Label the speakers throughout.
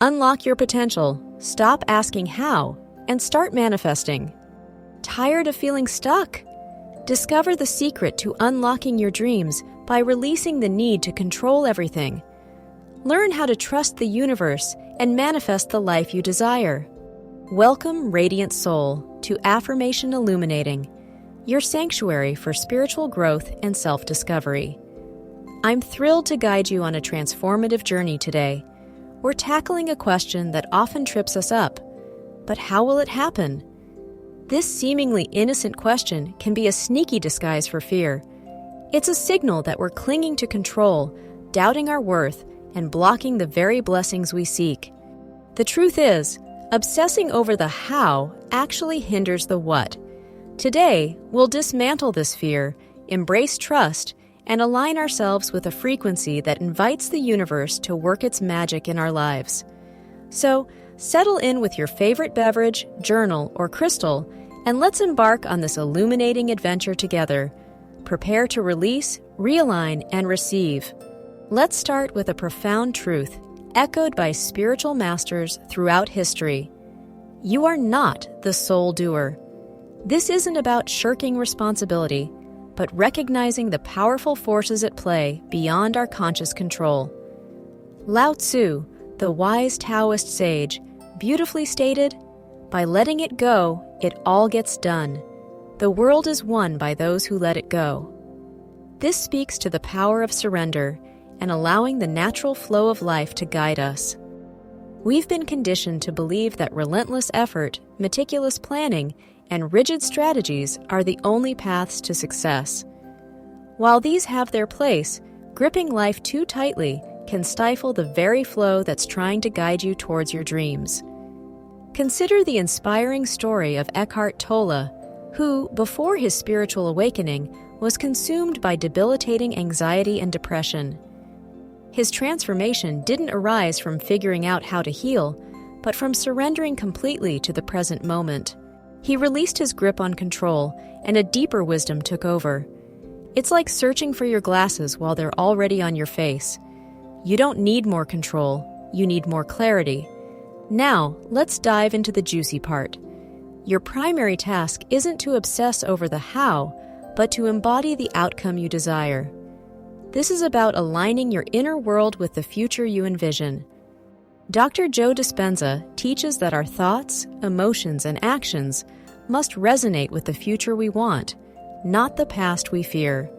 Speaker 1: Unlock your potential, stop asking how, and start manifesting. Tired of feeling stuck? Discover the secret to unlocking your dreams by releasing the need to control everything. Learn how to trust the universe and manifest the life you desire. Welcome, Radiant Soul, to Affirmation Illuminating, your sanctuary for spiritual growth and self-discovery. I'm thrilled to guide you on a transformative journey today. We're tackling a question that often trips us up. But how will it happen? This seemingly innocent question can be a sneaky disguise for fear. It's a signal that we're clinging to control, doubting our worth, and blocking the very blessings we seek. The truth is, obsessing over the how actually hinders the what. Today, we'll dismantle this fear, embrace trust, and align ourselves with a frequency that invites the universe to work its magic in our lives. So, settle in with your favorite beverage, journal, or crystal, and let's embark on this illuminating adventure together. Prepare to release, realign, and receive. Let's start with a profound truth, echoed by spiritual masters throughout history. You are not the sole doer. This isn't about shirking responsibility, but recognizing the powerful forces at play beyond our conscious control. Lao Tzu, the wise Taoist sage, beautifully stated, "By letting it go, it all gets done. The world is won by those who let it go." This speaks to the power of surrender and allowing the natural flow of life to guide us. We've been conditioned to believe that relentless effort, meticulous planning, and rigid strategies are the only paths to success. While these have their place, gripping life too tightly can stifle the very flow that's trying to guide you towards your dreams. Consider the inspiring story of Eckhart Tolle, who, before his spiritual awakening, was consumed by debilitating anxiety and depression. His transformation didn't arise from figuring out how to heal, but from surrendering completely to the present moment. He released his grip on control, and a deeper wisdom took over. It's like searching for your glasses while they're already on your face. You don't need more control, you need more clarity. Now, let's dive into the juicy part. Your primary task isn't to obsess over the how, but to embody the outcome you desire. This is about aligning your inner world with the future you envision. Dr. Joe Dispenza teaches that our thoughts, emotions, and actions must resonate with the future we want, not the past we fear.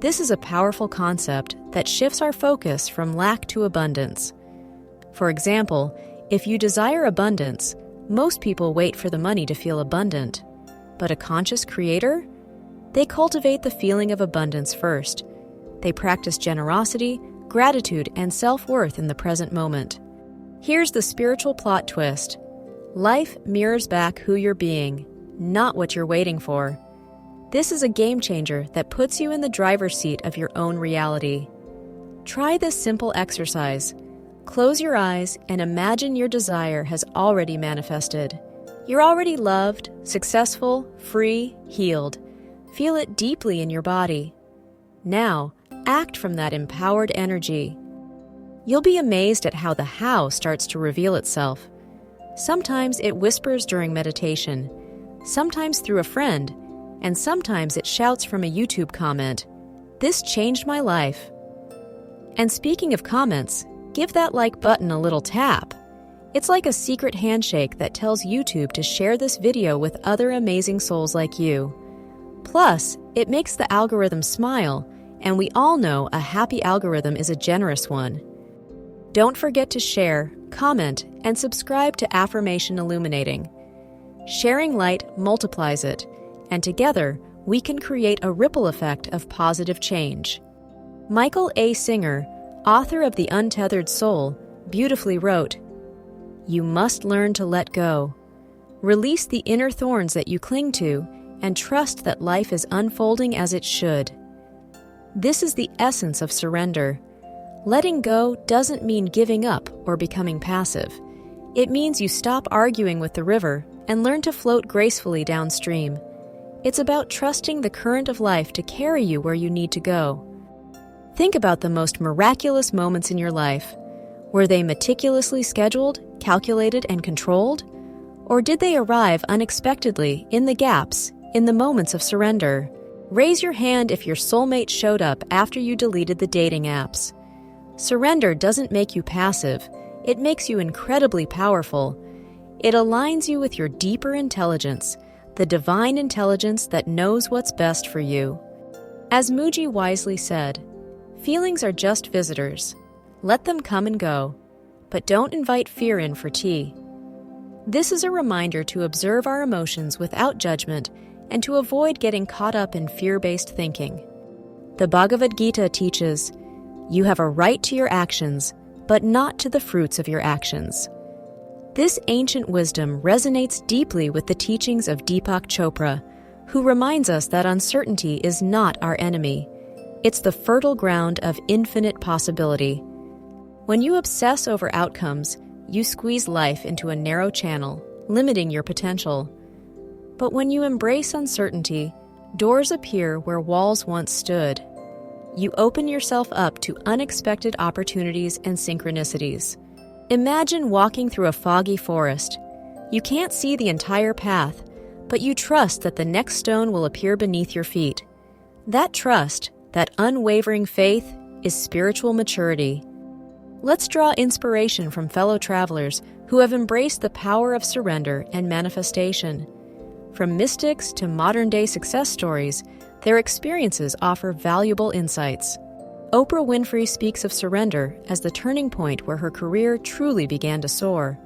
Speaker 1: This is a powerful concept that shifts our focus from lack to abundance. For example, if you desire abundance, most people wait for the money to feel abundant. But a conscious creator? They cultivate the feeling of abundance first. They practice generosity, gratitude, and self-worth in the present moment. Here's the spiritual plot twist. Life mirrors back who you're being, not what you're waiting for. This is a game changer that puts you in the driver's seat of your own reality. Try this simple exercise. Close your eyes and imagine your desire has already manifested. You're already loved, successful, free, healed. Feel it deeply in your body. Now, act from that empowered energy. You'll be amazed at how the how starts to reveal itself. Sometimes it whispers during meditation, sometimes through a friend, and sometimes it shouts from a YouTube comment. This changed my life. And speaking of comments, give that like button a little tap. It's like a secret handshake that tells YouTube to share this video with other amazing souls like you. Plus, it makes the algorithm smile, and we all know a happy algorithm is a generous one. Don't forget to share, comment, and subscribe to Affirmation Illuminating. Sharing light multiplies it, and together we can create a ripple effect of positive change. Michael A. Singer, author of The Untethered Soul, beautifully wrote, "You must learn to let go. Release the inner thorns that you cling to and trust that life is unfolding as it should." This is the essence of surrender. Letting go doesn't mean giving up or becoming passive. It means you stop arguing with the river and learn to float gracefully downstream. It's about trusting the current of life to carry you where you need to go. Think about the most miraculous moments in your life. Were they meticulously scheduled, calculated, and controlled? Or did they arrive unexpectedly in the gaps, in the moments of surrender? Raise your hand if your soulmate showed up after you deleted the dating apps. Surrender doesn't make you passive. It makes you incredibly powerful. It aligns you with your deeper intelligence, the divine intelligence that knows what's best for you. As Mooji wisely said, feelings are just visitors. Let them come and go, but don't invite fear in for tea. This is a reminder to observe our emotions without judgment and to avoid getting caught up in fear-based thinking. The Bhagavad Gita teaches, "You have a right to your actions, but not to the fruits of your actions." This ancient wisdom resonates deeply with the teachings of Deepak Chopra, who reminds us that uncertainty is not our enemy. It's the fertile ground of infinite possibility. When you obsess over outcomes, you squeeze life into a narrow channel, limiting your potential. But when you embrace uncertainty, doors appear where walls once stood. You open yourself up to unexpected opportunities and synchronicities. Imagine walking through a foggy forest. You can't see the entire path, but you trust that the next stone will appear beneath your feet. That trust, that unwavering faith, is spiritual maturity. Let's draw inspiration from fellow travelers who have embraced the power of surrender and manifestation. From mystics to modern-day success stories, their experiences offer valuable insights. Oprah Winfrey speaks of surrender as the turning point where her career truly began to soar.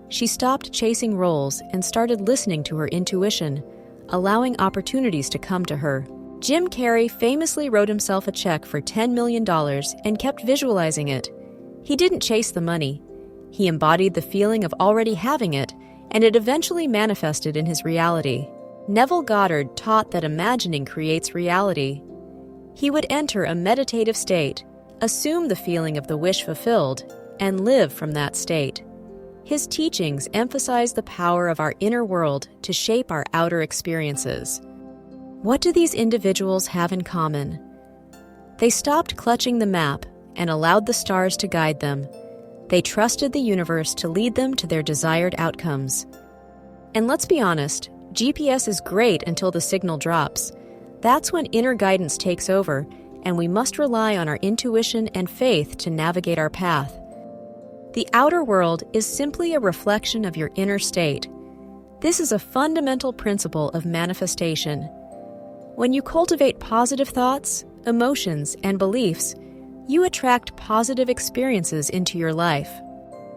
Speaker 1: She stopped chasing roles and started listening to her intuition, allowing opportunities to come to her. Jim Carrey famously wrote himself a check for $10 million and kept visualizing it. He didn't chase the money. He embodied the feeling of already having it, and it eventually manifested in his reality. Neville Goddard taught that imagining creates reality. He would enter a meditative state, assume the feeling of the wish fulfilled, and live from that state. His teachings emphasize the power of our inner world to shape our outer experiences. What do these individuals have in common? They stopped clutching the map and allowed the stars to guide them. They trusted the universe to lead them to their desired outcomes. And let's be honest, GPS is great until the signal drops. That's when inner guidance takes over, and we must rely on our intuition and faith to navigate our path. The outer world is simply a reflection of your inner state. This is a fundamental principle of manifestation. When you cultivate positive thoughts, emotions, and beliefs, you attract positive experiences into your life.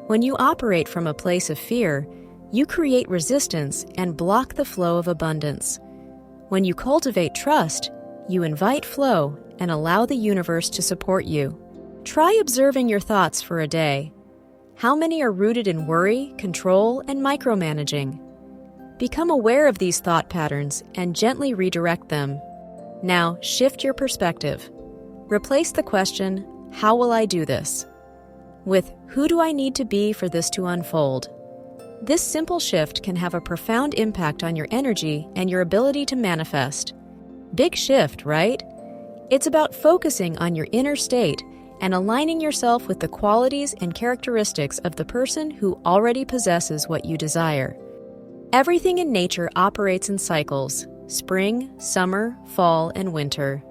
Speaker 1: When you operate from a place of fear, you create resistance and block the flow of abundance. When you cultivate trust, you invite flow and allow the universe to support you. Try observing your thoughts for a day. How many are rooted in worry, control, and micromanaging? Become aware of these thought patterns and gently redirect them. Now, shift your perspective. Replace the question, "How will I do this?" with, "Who do I need to be for this to unfold?" This simple shift can have a profound impact on your energy and your ability to manifest. Big shift, right? It's about focusing on your inner state and aligning yourself with the qualities and characteristics of the person who already possesses what you desire. Everything in nature operates in cycles: spring, summer, fall, and winter.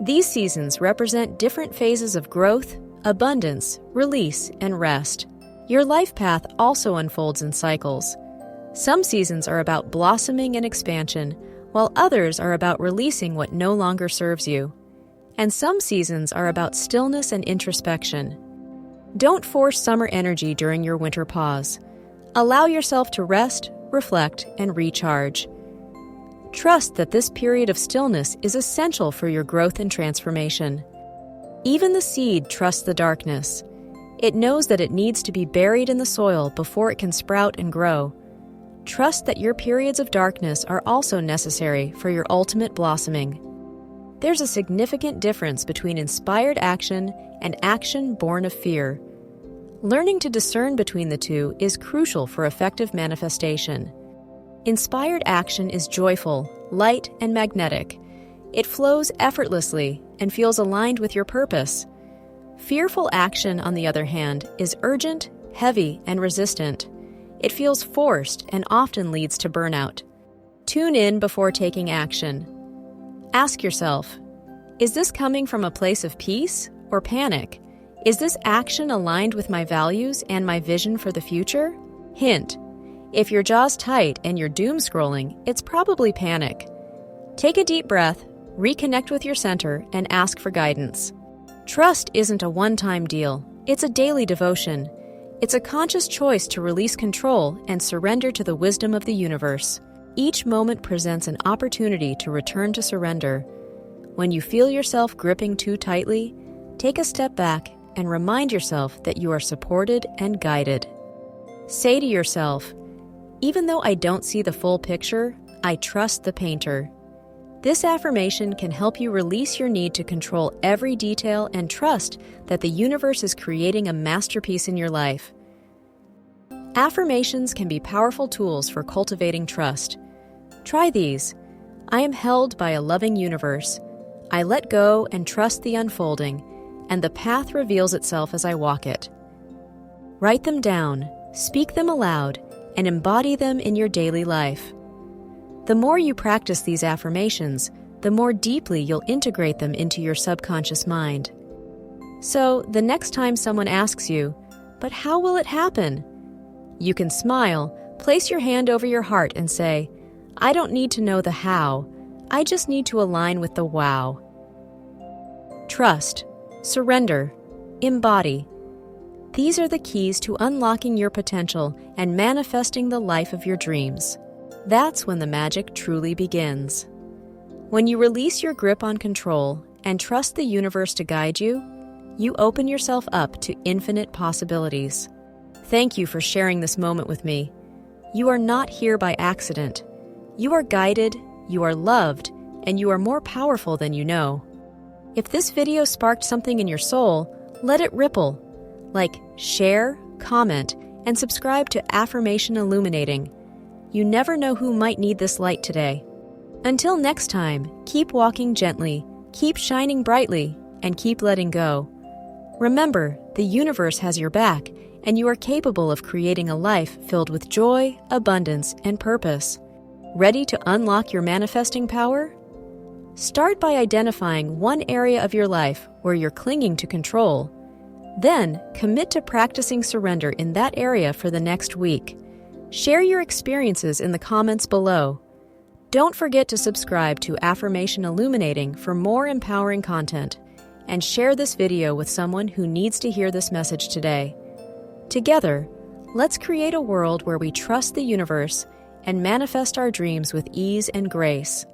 Speaker 1: These seasons represent different phases of growth, abundance, release, and rest. Your life path also unfolds in cycles. Some seasons are about blossoming and expansion, while others are about releasing what no longer serves you. And some seasons are about stillness and introspection. Don't force summer energy during your winter pause. Allow yourself to rest, reflect, and recharge. Trust that this period of stillness is essential for your growth and transformation. Even the seed trusts the darkness. It knows that it needs to be buried in the soil before it can sprout and grow. Trust that your periods of darkness are also necessary for your ultimate blossoming. There's a significant difference between inspired action and action born of fear. Learning to discern between the two is crucial for effective manifestation. Inspired action is joyful, light, and magnetic. It flows effortlessly and feels aligned with your purpose. Fearful action, on the other hand, is urgent, heavy, and resistant. It feels forced and often leads to burnout. Tune in before taking action. Ask yourself, is this coming from a place of peace or panic? Is this action aligned with my values and my vision for the future? Hint: if your jaw's tight and you're doom scrolling, it's probably panic. Take a deep breath, reconnect with your center, and ask for guidance. Trust isn't a one-time deal. It's a daily devotion. It's a conscious choice to release control and surrender to the wisdom of the universe. Each moment presents an opportunity to return to surrender. When you feel yourself gripping too tightly, take a step back and remind yourself that you are supported and guided. Say to yourself, even though I don't see the full picture, I trust the painter. This affirmation can help you release your need to control every detail and trust that the universe is creating a masterpiece in your life. Affirmations can be powerful tools for cultivating trust. Try these. I am held by a loving universe. I let go and trust the unfolding, and the path reveals itself as I walk it. Write them down, speak them aloud, and embody them in your daily life. The more you practice these affirmations, the more deeply you'll integrate them into your subconscious mind. So, the next time someone asks you, "But how will it happen?" you can smile, place your hand over your heart, and say, "I don't need to know the how, I just need to align with the wow." Trust, surrender, embody. These are the keys to unlocking your potential and manifesting the life of your dreams. That's when the magic truly begins. When you release your grip on control and trust the universe to guide you, you open yourself up to infinite possibilities. Thank you for sharing this moment with me. You are not here by accident. You are guided, you are loved, and you are more powerful than you know. If this video sparked something in your soul, let it ripple. Like, share, comment, and subscribe to Affirmation Illuminating. You never know who might need this light today. Until next time, keep walking gently, keep shining brightly, and keep letting go. Remember, the universe has your back, and you are capable of creating a life filled with joy, abundance, and purpose. Ready to unlock your manifesting power? Start by identifying one area of your life where you're clinging to control. Then, commit to practicing surrender in that area for the next week. Share your experiences in the comments below. Don't forget to subscribe to Affirmation Illuminating for more empowering content, and share this video with someone who needs to hear this message today. Together, let's create a world where we trust the universe and manifest our dreams with ease and grace.